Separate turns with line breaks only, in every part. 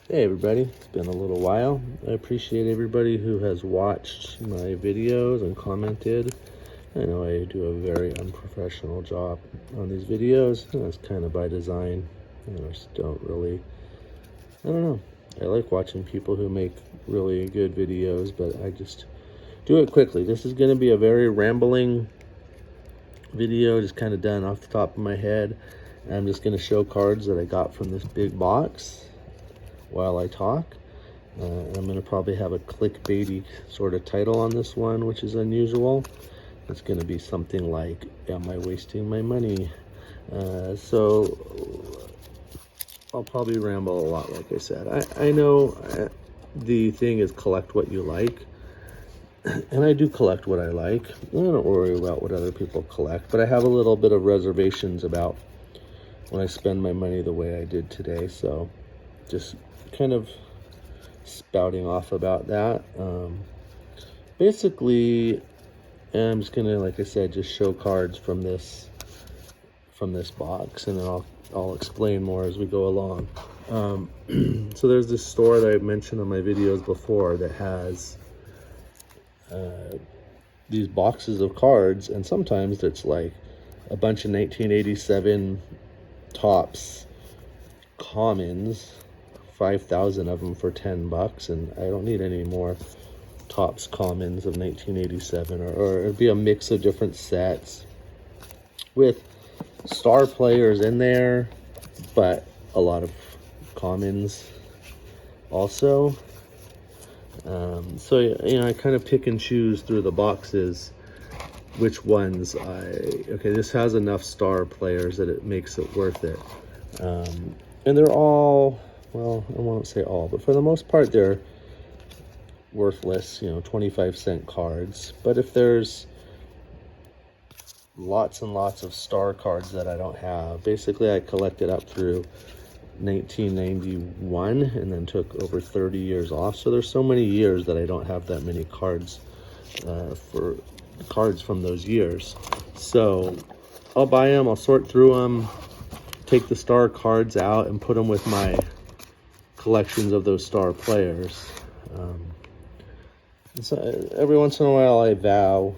Hey everybody, it's been a little while. I appreciate everybody who has watched my videos and commented. I know I do a very unprofessional job on these videos. That's kind of by design. I just don't really, I don't know. I like watching people who make really good videos, but I just do it quickly. This is going to be a very rambling video, just kind of done off the top of my head. I'm just going to show cards that I got from this big box while I talk. I'm going to probably have a clickbaity sort of title on this one, which is unusual. It's going to be something like, am I wasting my money? So I'll probably ramble a lot, like I said. I know the thing is collect what you like. And I do collect what I like. I don't worry about what other people collect, but I have a little bit of reservations about when I spend my money the way I did today. So just kind of spouting off about that. Basically, I'm just gonna, like I said, just show cards from this box, and then I'll explain more as we go along. So there's this store that I've mentioned on my videos before that has these boxes of cards, and sometimes it's like a bunch of 1987 Topps commons, 5,000 of them for $10, and I don't need any more Topps commons of 1987, or it'd be a mix of different sets with star players in there, but a lot of commons also. So I kind of pick and choose through the boxes which ones okay, this has enough star players that it makes it worth it. And they're all, well, I won't say all, but for the most part, they're worthless, 25-cent cards. But if there's lots and lots of star cards that I don't have, basically I collected up through 1991 and then took over 30 years off. So there's so many years that I don't have that many cards for cards from those years. So I'll buy them, I'll sort through them, take the star cards out and put them with my collections of those star players. So every once in a while I vow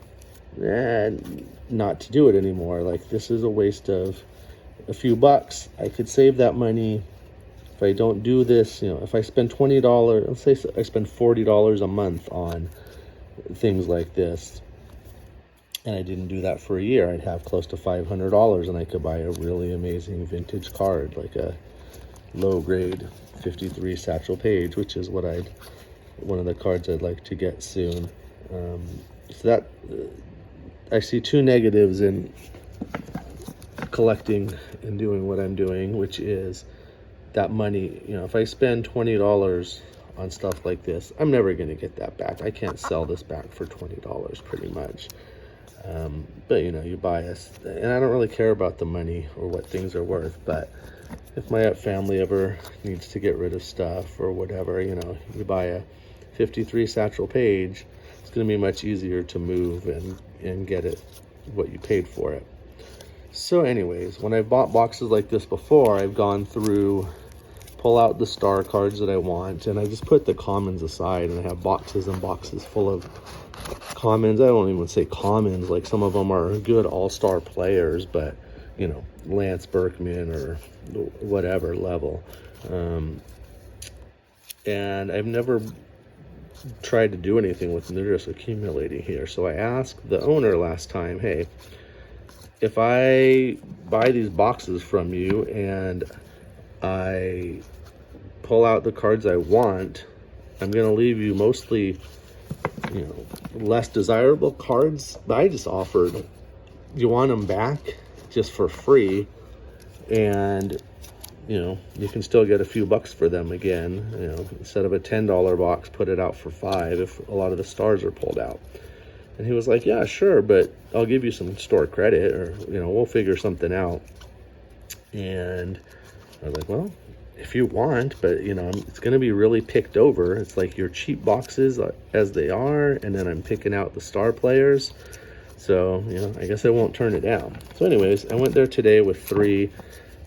not to do it anymore. Like, this is a waste of a few bucks. I could save that money if I don't do this. If I spend $20, let's say I spend $40 a month on things like this, and I didn't do that for a year, I'd have close to $500, and I could buy a really amazing vintage card, like a low grade 53 Satchel Paige, which is one of the cards I'd like to get soon. So that I see two negatives in collecting and doing what I'm doing, which is that money. If I spend $20 on stuff like this, I'm never going to get that back. I can't sell this back for $20 pretty much. But you buy us, and I don't really care about the money or what things are worth, but if my family ever needs to get rid of stuff or whatever, you buy a 53 Satchel Paige, it's going to be much easier to move and get it what you paid for it. So anyways, when I've bought boxes like this before, I've gone through, pull out the star cards that I want, and I just put the commons aside, and I have boxes and boxes full of commons. I don't even say commons, like some of them are good all-star players, but Lance Berkman or whatever level. And I've never tried to do anything with them. They're just accumulating here. So I asked the owner last time, hey, if I buy these boxes from you and I pull out the cards I want, I'm going to leave you mostly less desirable cards that I just offered. You want them back just for free, and you can still get a few bucks for them again. Instead of a $10 box, put it out for $5 if a lot of the stars are pulled out. And he was like, yeah, sure, but I'll give you some store credit, or we'll figure something out. And I was like, well, if you want, but it's going to be really picked over. It's like your cheap boxes as they are, and then I'm picking out the star players. So I guess I won't turn it down. So anyways, I went there today with 3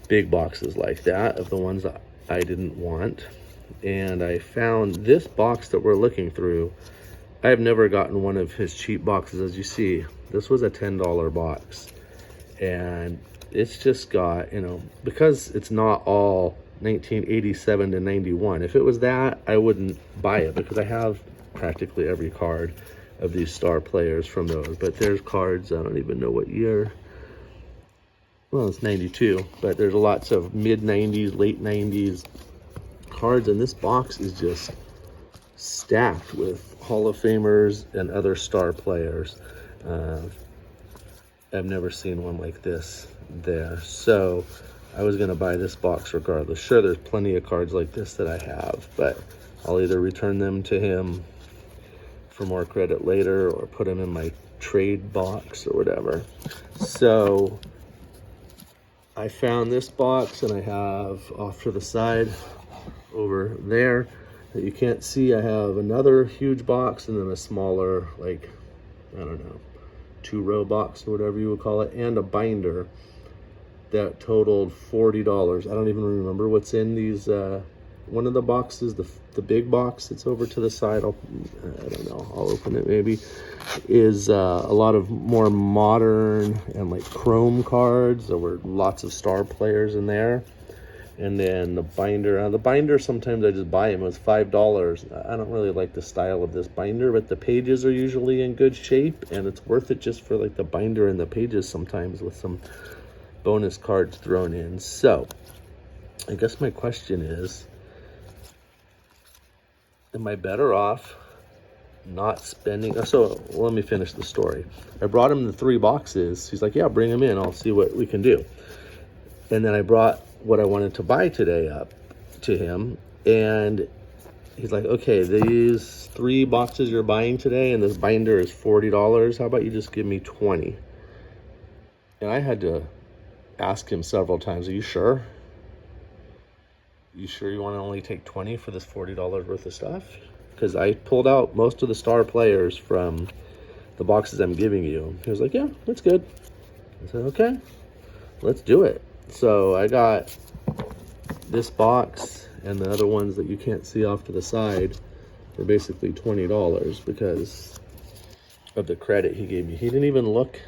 big boxes like that of the ones that I didn't want. and I found this box that we're looking through. I have never gotten one of his cheap boxes. As you see, this was a $10 box, and it's just got, you know, because it's not all 1987 to 91. If it was that, I wouldn't buy it, because I have practically every card of these star players from those. But there's cards, I don't even know what year. Well, it's 92, but there's lots of mid 90s, late 90s cards, and this box is just stacked with Hall of Famers and other star players. I've never seen one like this there. So I was gonna buy this box regardless. Sure, there's plenty of cards like this that I have, but I'll either return them to him for more credit later or put them in my trade box or whatever. So I found this box, and I have off to the side over there that you can't see, I have another huge box, and then a smaller, like, I don't know, 2-row box or whatever you would call it, and a binder that totaled $40. I don't even remember what's in these. One of the boxes, the big box that's over to the side, I don't know, I'll open it maybe, is a lot of more modern and like chrome cards. There were lots of star players in there. And then the binder, sometimes I just buy them. It was $5. I don't really like the style of this binder, but the pages are usually in good shape, and it's worth it just for like the binder and the pages sometimes, with some bonus cards thrown in. So I guess my question is, am I better off not spending? So let me finish the story. I brought him the 3 boxes. He's like, yeah, bring them in, I'll see what we can do. And then I brought what I wanted to buy today up to him, and he's like, okay, these 3 boxes you're buying today and this binder is $40. How about you just give me 20? And I had to ask him several times, are you sure? You sure you want to only take 20 for this $40 worth of stuff? Because I pulled out most of the star players from the boxes I'm giving you. He was like, yeah, that's good. I said, okay, let's do it. So I got this box and the other ones that you can't see off to the side for basically $20 because of the credit he gave me. He didn't even look.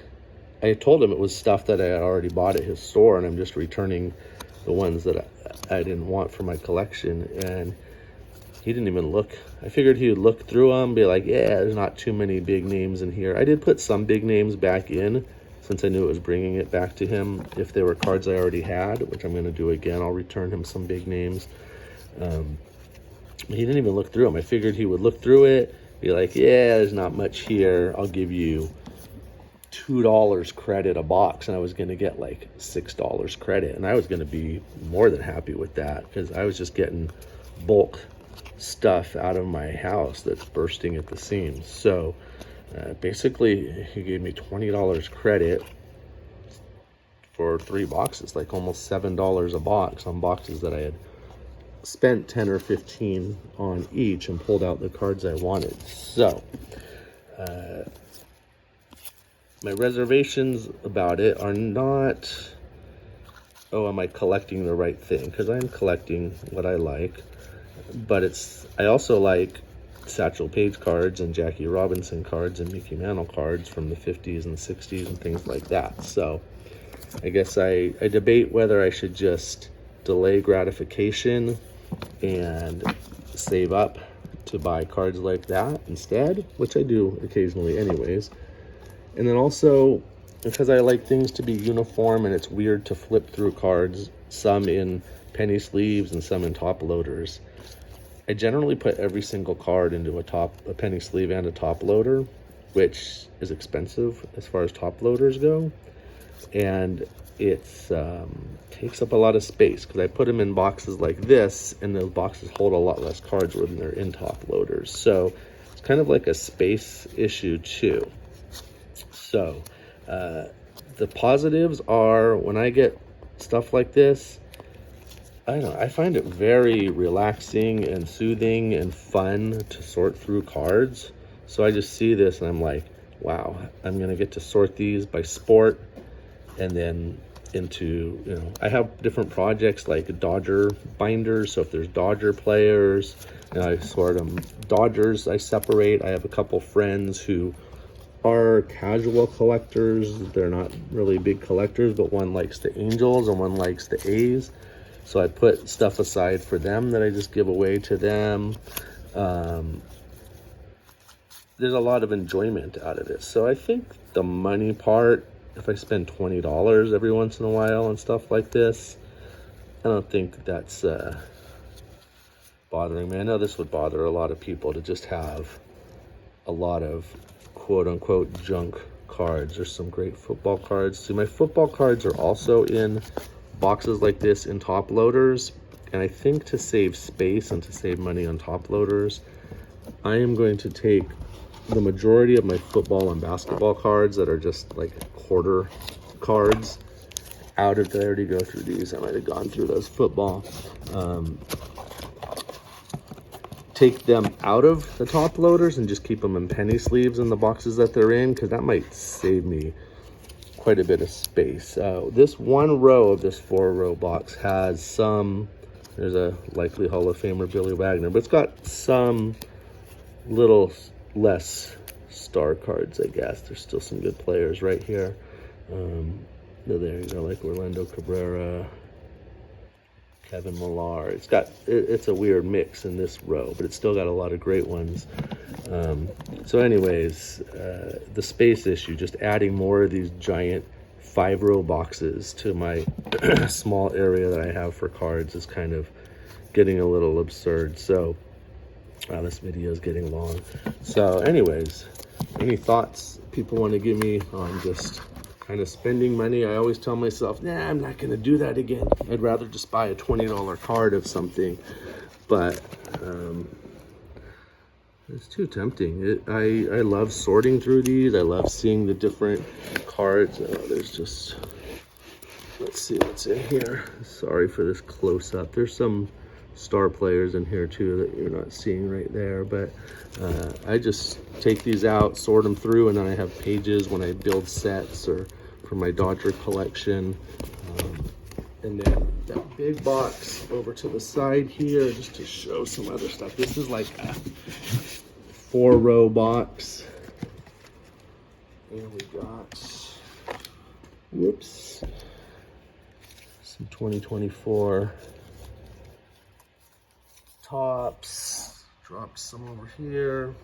I told him it was stuff that I had already bought at his store, and I'm just returning the ones that I didn't want for my collection. And he didn't even look. I figured he would look through them, be like, yeah, there's not too many big names in here. I did put some big names back in, since I knew it was bringing it back to him. If there were cards I already had, which I'm going to do again, I'll return him some big names. He didn't even look through them. I figured he would look through it, be like, yeah, there's not much here. I'll give you $2 credit a box. And I was going to get like $6 credit. And I was going to be more than happy with that, because I was just getting bulk stuff out of my house that's bursting at the seams. So basically, he gave me $20 credit for 3 boxes, like almost $7 a box on boxes that I had spent 10 or 15 on each and pulled out the cards I wanted. So my reservations about it are not, oh, am I collecting the right thing? Because I'm collecting what I like, but I also like Satchel Paige cards and Jackie Robinson cards and Mickey Mantle cards from the 50s and 60s and things like that. So I guess I debate whether I should just delay gratification and save up to buy cards like that instead, which I do occasionally anyways. And then also, because I like things to be uniform, and it's weird to flip through cards, some in penny sleeves and some in top loaders, I generally put every single card into a penny sleeve and a top loader, which is expensive as far as top loaders go. And it takes up a lot of space, because I put them in boxes like this, and those boxes hold a lot less cards when they're in top loaders. So it's kind of like a space issue too. So the positives are, when I get stuff like this, I don't know, I find it very relaxing and soothing and fun to sort through cards. So I just see this and I'm like, wow, I'm gonna get to sort these by sport and then into, you know, I have different projects like Dodger binders. So if there's Dodger players, and I sort them. Dodgers I separate. I have a couple friends who are casual collectors. They're not really big collectors, but one likes the Angels and one likes the A's. So I put stuff aside for them that I just give away to them. There's a lot of enjoyment out of this. So I think the money part, if I spend $20 every once in a while on stuff like this, I don't think that's bothering me. I know this would bother a lot of people to just have a lot of quote unquote junk cards. There's some great football cards. See, my football cards are also in boxes like this in top loaders. And I think to save space and to save money on top loaders, I am going to take the majority of my football and basketball cards that are just like quarter cards out of, did I already go through these? I might have gone through those football. Take them out of the top loaders and just keep them in penny sleeves in the boxes that they're in, because that might save me quite a bit of space. This one row of this 4-row box has some, there's a likely Hall of Famer Billy Wagner, but it's got some little less star cards, I guess. There's still some good players right here. There you go, like Orlando Cabrera, Kevin Millar. It's a weird mix in this row, but it's still got a lot of great ones. So anyways, the space issue, just adding more of these giant 5-row boxes to my small area that I have for cards is kind of getting a little absurd. So this video is getting long. So anyways, any thoughts people want to give me on just kind of spending money? I always tell myself, nah, I'm not going to do that again. I'd rather just buy a $20 card of something. But it's too tempting. I love sorting through these. I love seeing the different cards. There's just, let's see what's in here. Sorry for this close up. There's some star players in here too that you're not seeing right there, but I just take these out, sort them through, and then I have pages when I build sets or for my Dodger collection. And then that big box over to the side here, just to show some other stuff. This is like a 4-row box. And we got, whoops, some 2024 tops. Dropped some over here.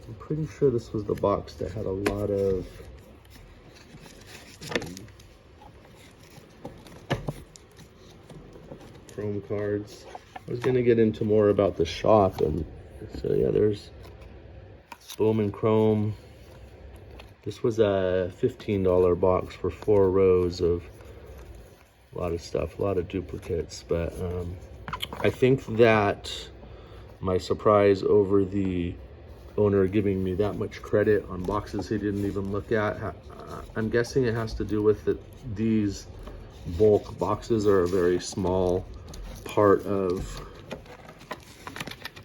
I'm pretty sure this was the box that had a lot of chrome cards. I was gonna get into more about the shop, and so yeah, there's Bowman Chrome. This was a $15 box for 4 rows of a lot of stuff, a lot of duplicates. But I think that my surprise over the owner giving me that much credit on boxes he didn't even look at, I'm guessing it has to do with that these bulk boxes are a very small part of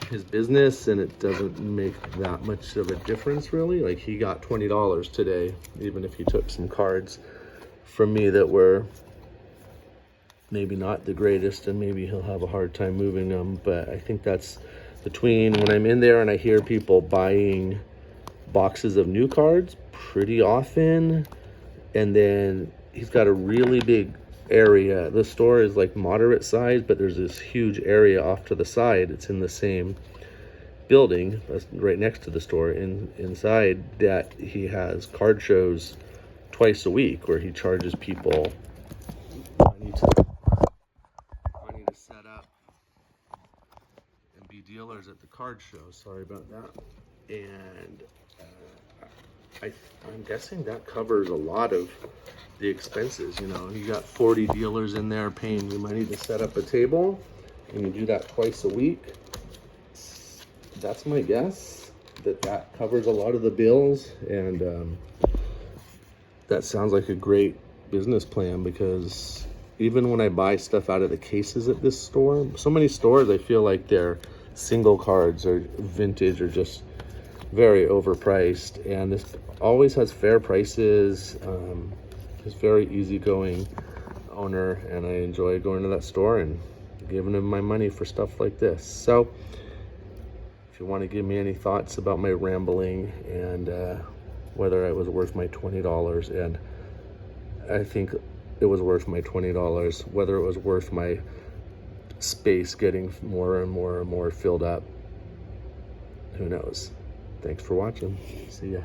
his business, and it doesn't make that much of a difference really. Like, he got $20 today, even if he took some cards from me that were maybe not the greatest, and maybe he'll have a hard time moving them. But I think that's between when I'm in there and I hear people buying boxes of new cards pretty often, and then he's got a really big area. The store is like moderate size, but there's this huge area off to the side. It's in the same building that's right next to the store inside, that he has card shows twice a week where he charges people money to set up and be dealers at the card show. Sorry about that. And I'm guessing that covers a lot of the expenses. You know, you got 40 dealers in there paying you money to set up a table, and you do that twice a week. That's my guess, that covers a lot of the bills. And that sounds like a great business plan, because even when I buy stuff out of the cases at this store, so many stores, I feel like their single cards or vintage are just very overpriced, and this always has fair prices. It's very easygoing owner, and I enjoy going to that store and giving them my money for stuff like this. So if you want to give me any thoughts about my rambling and whether it was worth my $20, and I think it was worth my $20, whether it was worth my space getting more and more and more filled up, who knows? Thanks for watching. See ya.